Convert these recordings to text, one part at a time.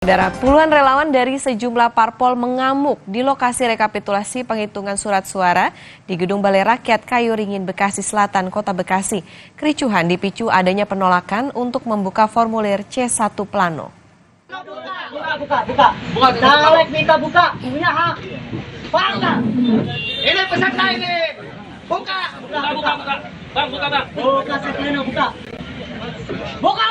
Saudara, puluhan relawan dari sejumlah parpol mengamuk di lokasi rekapitulasi penghitungan surat suara di Gedung Balai Rakyat Kayuringin, Bekasi Selatan, Kota Bekasi. Kericuhan dipicu adanya penolakan untuk membuka formulir C1 Plano. Buka. Caleg minta buka, punya hak. Bangga. Ini peserta ini. Buka. Bang, buka. Buka sekelino, buka. Buka,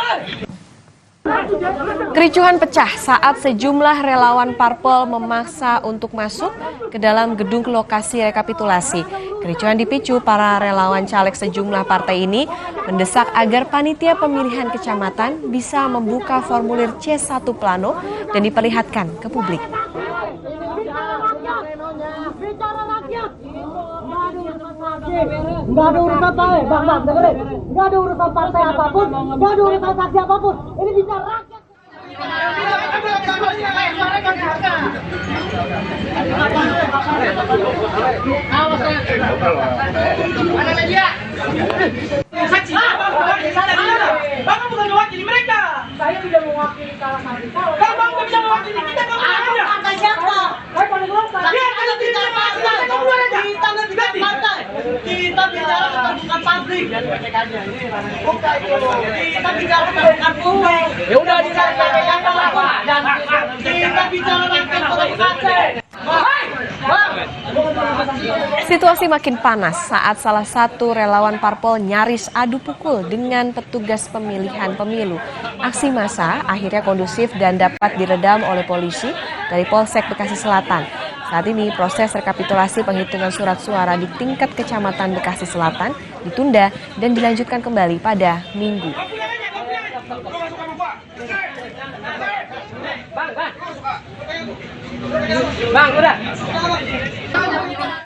Kericuhan pecah saat sejumlah relawan parpol memaksa untuk masuk ke dalam gedung lokasi rekapitulasi. Kericuhan dipicu para relawan caleg sejumlah partai ini mendesak agar panitia pemilihan kecamatan bisa membuka formulir C1 Plano dan diperlihatkan ke publik. Nggak ada urusan partai, bang, dengerin. Nggak ada urusan partai apapun, nggak ada urusan saksi apapun. Ini bicara rakyat. Mana media? Saksi. Bang bukan mewakili mereka. Saya tidak mewakili salah satu calon. Kalau bang bisa mewakili kita, kamu aja. Partai siapa? Saya pada kelompok. Biar kalau kita partai, kamu luar aja. Kita nggak bicara partai. Kita bicara keterbukaan publik. Bukan itu. Kita bicara keterbukaan publik. Ya udah bicara apa? Kita bicara rakyat Kota Bekasi. Situasi makin panas saat salah satu relawan parpol nyaris adu pukul dengan petugas pemilihan pemilu. Aksi massa akhirnya kondusif dan dapat diredam oleh polisi dari Polsek Bekasi Selatan. Saat ini proses rekapitulasi penghitungan surat suara di tingkat Kecamatan Bekasi Selatan ditunda dan dilanjutkan kembali pada Minggu. Bang, udah.